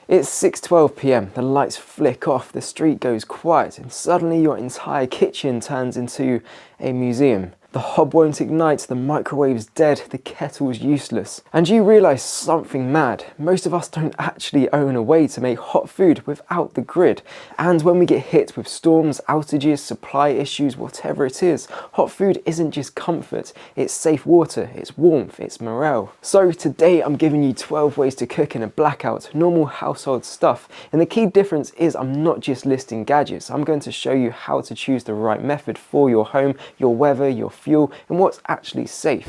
It's 6:12 p.m, the lights flick off, the street goes quiet, and suddenly your entire kitchen turns into a museum. The hob won't ignite, the microwave's dead, the kettle's useless. And you realise something mad. Most of us don't actually own a way to make hot food without the grid. And when we get hit with storms, outages, supply issues, whatever it is, hot food isn't just comfort, it's safe water, it's warmth, it's morale. So today I'm giving you 12 ways to cook in a blackout, normal household stuff. And the key difference is I'm not just listing gadgets, I'm going to show you how to choose the right method for your home, your weather, your fuel, and what's actually safe.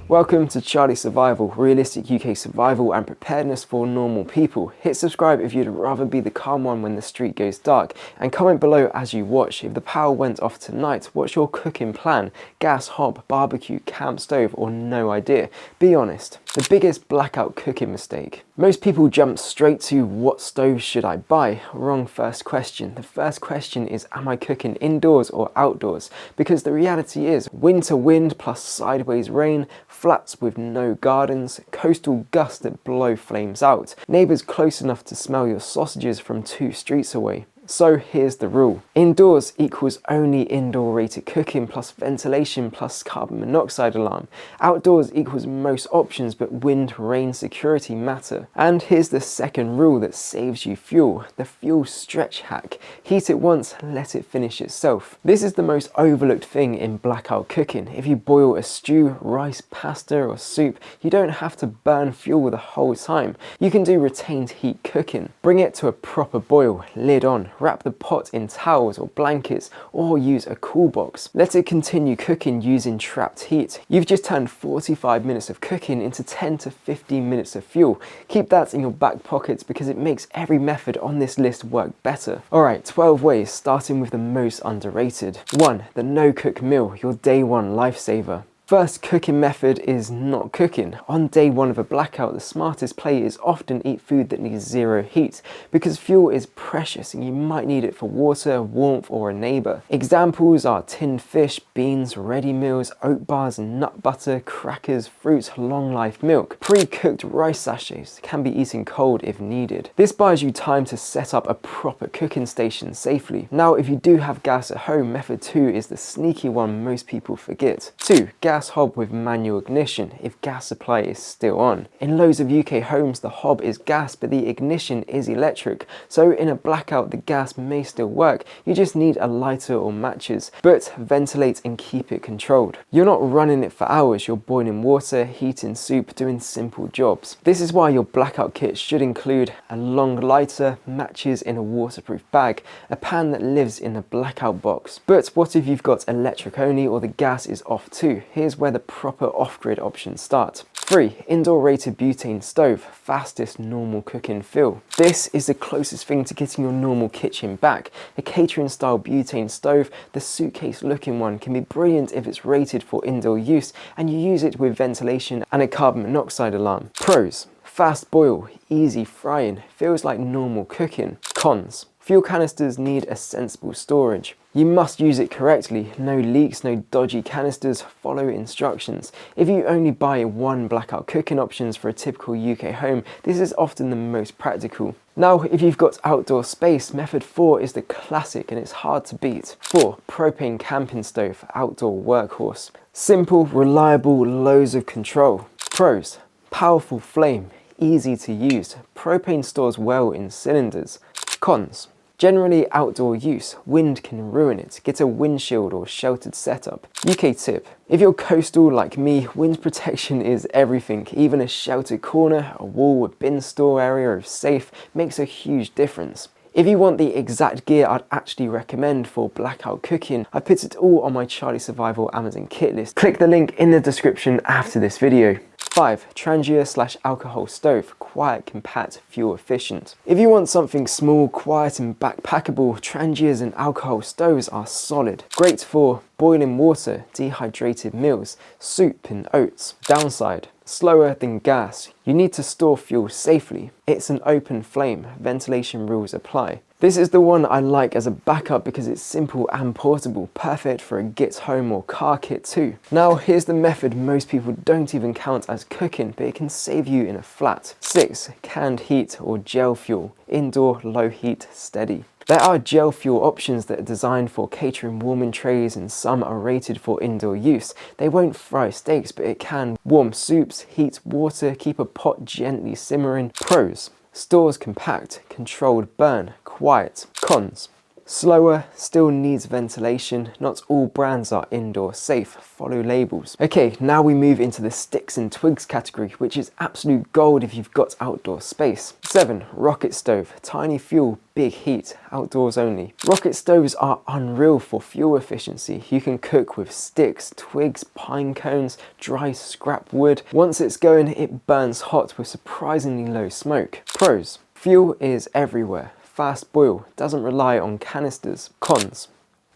Welcome to Charlie Survival, realistic UK survival and preparedness for normal people. Hit subscribe if you'd rather be the calm one when the street goes dark, and comment below as you watch. If the power went off tonight, what's your cooking plan? Gas, hob, barbecue, camp stove, or no idea? Be honest. The biggest blackout cooking mistake. Most people jump straight to what stove should I buy? Wrong first question. The first question is, am I cooking indoors or outdoors? Because the reality is winter wind plus sideways rain, flats with no gardens, coastal gusts that blow flames out, neighbours close enough to smell your sausages from 2 streets away. So here's the rule. Indoors equals only indoor rated cooking plus ventilation plus carbon monoxide alarm. Outdoors equals most options, but wind, rain, security matter. And here's the second rule that saves you fuel, the fuel stretch hack. Heat it once, let it finish itself. This is the most overlooked thing in blackout cooking. If you boil a stew, rice, pasta or soup, you don't have to burn fuel the whole time. You can do retained heat cooking. Bring it to a proper boil, lid on. Wrap the pot in towels or blankets, or use a cool box. Let it continue cooking using trapped heat. You've just turned 45 minutes of cooking into 10 to 15 minutes of fuel. Keep that in your back pockets because it makes every method on this list work better. Alright, 12 ways, starting with the most underrated. 1. The no-cook meal, your day one lifesaver. First cooking method is not cooking. On day one of a blackout, the smartest play is often eat food that needs zero heat, because fuel is precious and you might need it for water, warmth, or a neighbour. Examples are tinned fish, beans, ready meals, oat bars, nut butter, crackers, fruits, long life milk. Pre-cooked rice sachets can be eaten cold if needed. This buys you time to set up a proper cooking station safely. Now, if you do have gas at home, method 2 is the sneaky one most people forget. 2. Gas hob with manual ignition if gas supply is still on. In loads of UK homes, the hob is gas but the ignition is electric, so in a blackout the gas may still work, you just need a lighter or matches, but ventilate and keep it controlled. You're not running it for hours, you're boiling water, heating soup, doing simple jobs. This is why your blackout kit should include a long lighter, matches in a waterproof bag, a pan that lives in a blackout box. But what if you've got electric only or the gas is off too? Here's where the proper off-grid options start. 3. Indoor rated butane stove, fastest normal cooking fill. This is the closest thing to getting your normal kitchen back. A catering style butane stove, the suitcase looking one, can be brilliant if it's rated for indoor use and you use it with ventilation and a carbon monoxide alarm. Pros: fast boil, easy frying, feels like normal cooking. Cons: fuel canisters need a sensible storage. You must use it correctly, no leaks, no dodgy canisters, follow instructions. If you only buy one blackout cooking options for a typical UK home, this is often the most practical. Now, if you've got outdoor space, method 4 is the classic and it's hard to beat. 4. Propane camping stove, outdoor workhorse. Simple, reliable, loads of control. Pros: powerful flame, easy to use. Propane stores well in cylinders. Cons: generally outdoor use, wind can ruin it. Get a windshield or sheltered setup. UK tip: if you're coastal like me, wind protection is everything. Even a sheltered corner, a wall, a bin store area is safe makes a huge difference. If you want the exact gear I'd actually recommend for blackout cooking, I put it all on my Charlie Survival Amazon kit list. Click the link in the description after this video. 5. Trangia/alcohol stove, quiet, compact, fuel efficient. If you want something small, quiet and backpackable, Trangias and alcohol stoves are solid. Great for boiling water, dehydrated meals, soup and oats. Downside: Slower than gas. You need to store fuel safely. It's an open flame. Ventilation rules apply. This is the one I like as a backup because it's simple and portable, perfect for a git home or car kit too. Now here's the method most people don't even count as cooking, but it can save you in a flat. 6. Canned heat or gel fuel. Indoor, low heat, steady. There are gel fuel options that are designed for catering warming trays and some are rated for indoor use. They won't fry steaks, but it can warm soups, heat water, keep a pot gently simmering. Pros: stores compact, controlled burn, quiet. Cons: slower, still needs ventilation. Not all brands are indoor safe. Follow labels. Okay, now we move into the sticks and twigs category, which is absolute gold if you've got outdoor space. 7. Rocket stove. Tiny fuel, big heat, outdoors only. Rocket stoves are unreal for fuel efficiency. You can cook with sticks, twigs, pine cones, dry scrap wood. Once it's going, it burns hot with surprisingly low smoke. Pros: fuel is everywhere. Fast boil, doesn't rely on canisters. Cons: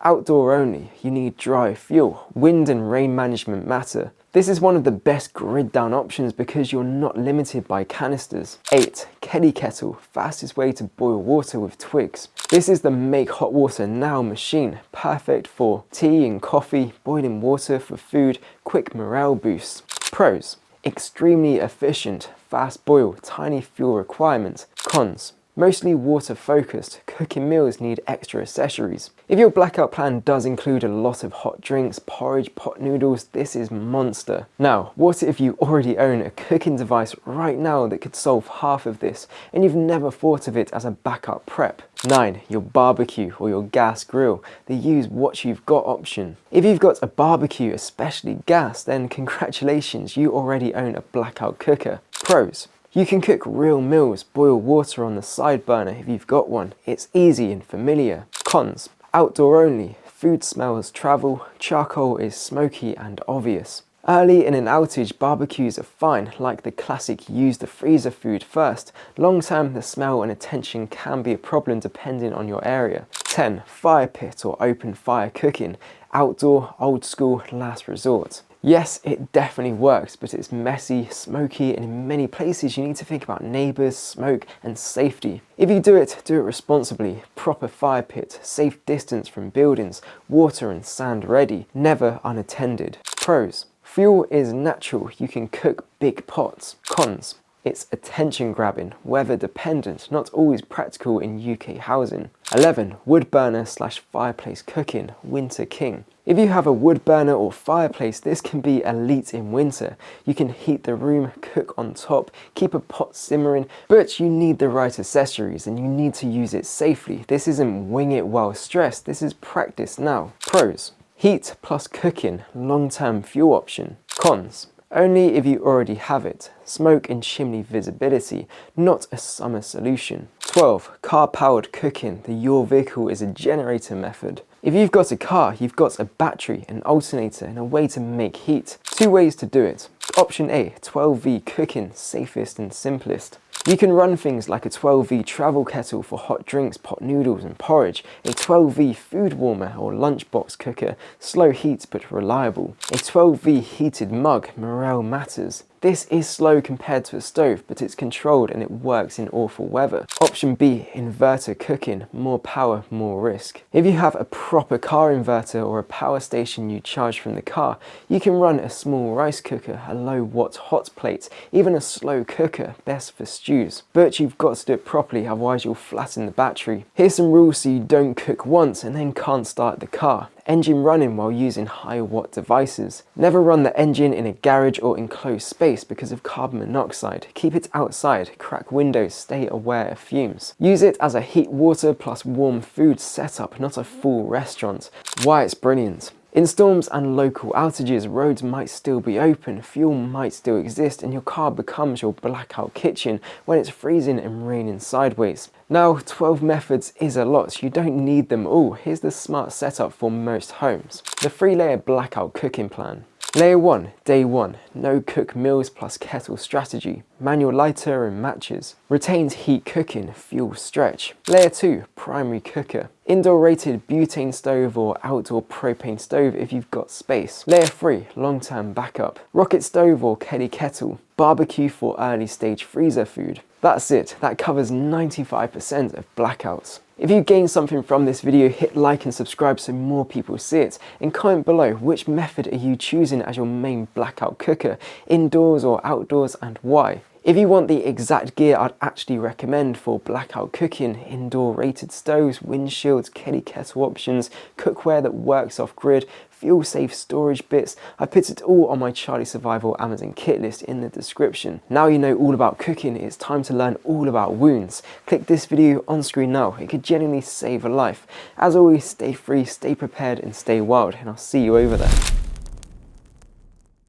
outdoor only, you need dry fuel. Wind and rain management matter. This is one of the best grid down options because you're not limited by canisters. 8. Keddy kettle, fastest way to boil water with twigs. This is the make hot water now machine, perfect for tea and coffee, boiling water for food, quick morale boosts. Pros: extremely efficient, fast boil, tiny fuel requirement. Cons: mostly water focused, cooking meals need extra accessories. If your blackout plan does include a lot of hot drinks, porridge, pot noodles, this is monster. Now, what if you already own a cooking device right now that could solve half of this and you've never thought of it as a backup prep? 9. Your barbecue or your gas grill, the use what you've got option. If you've got a barbecue, especially gas, then congratulations, you already own a blackout cooker. Pros: you can cook real meals, boil water on the side burner if you've got one. It's easy and familiar. Cons: outdoor only, food smells travel, charcoal is smoky and obvious. Early in an outage, barbecues are fine, like the classic use the freezer food first. Long term, the smell and attention can be a problem depending on your area. 10. Fire pit or open fire cooking. Outdoor, old school, last resort. Yes, it definitely works, but it's messy, smoky, and in many places you need to think about neighbours, smoke, and safety. If you do it responsibly. Proper fire pit, safe distance from buildings, water and sand ready, never unattended. Pros: fuel is natural, you can cook big pots. Cons: it's attention grabbing, weather dependent, not always practical in UK housing. 11. Wood burner / fireplace cooking, winter king. If you have a wood burner or fireplace, this can be elite in winter. You can heat the room, cook on top, keep a pot simmering, but you need the right accessories and you need to use it safely. This isn't wing it while stressed, this is practice now. Pros: heat plus cooking, long-term fuel option. Cons: only if you already have it. Smoke and chimney visibility, not a summer solution. 12. Car-powered cooking. The your vehicle is a generator method. If you've got a car, you've got a battery, an alternator, and a way to make heat. 2 ways to do it. Option A, 12V cooking, safest and simplest. You can run things like a 12V travel kettle for hot drinks, pot noodles and porridge, a 12V food warmer or lunchbox cooker, slow heat but reliable, a 12V heated mug, morale matters. This is slow compared to a stove, but it's controlled and it works in awful weather. Option B, inverter cooking, more power, more risk. If you have a proper car inverter or a power station you charge from the car, you can run a small rice cooker, a low watt hot plate, even a slow cooker, best for stews. But you've got to do it properly, otherwise you'll flatten the battery. Here's some rules so you don't cook once and then can't start the car. Engine running while using high watt devices. Never run the engine in a garage or enclosed space because of carbon monoxide. Keep it outside, crack windows, stay aware of fumes. Use it as a heat water plus warm food setup, not a full restaurant. Why it's brilliant. In storms and local outages, roads might still be open, fuel might still exist, and your car becomes your blackout kitchen when it's freezing and raining sideways. Now, 12 methods is a lot, you don't need them all. Here's the smart setup for most homes. The 3-layer blackout cooking plan. Layer 1, Day 1, no cook meals plus kettle strategy, manual lighter and matches, retains heat cooking, fuel stretch. Layer 2, primary cooker, indoor rated butane stove or outdoor propane stove if you've got space. Layer 3, long-term backup, rocket stove or Kelly kettle, barbecue for early stage freezer food. That's it, that covers 95% of blackouts. If you gained something from this video, hit like and subscribe so more people see it, and comment below which method are you choosing as your main blackout cooker, indoors or outdoors, and why. If you want the exact gear I'd actually recommend for blackout cooking, indoor rated stoves, windshields, Kelly kettle options, cookware that works off grid, fuel safe storage bits, I've put it all on my Charlie Survival Amazon kit list in the description. Now you know all about cooking, it's time to learn all about wounds. Click this video on screen now, it could genuinely save a life. As always, stay free, stay prepared and stay wild, and I'll see you over there.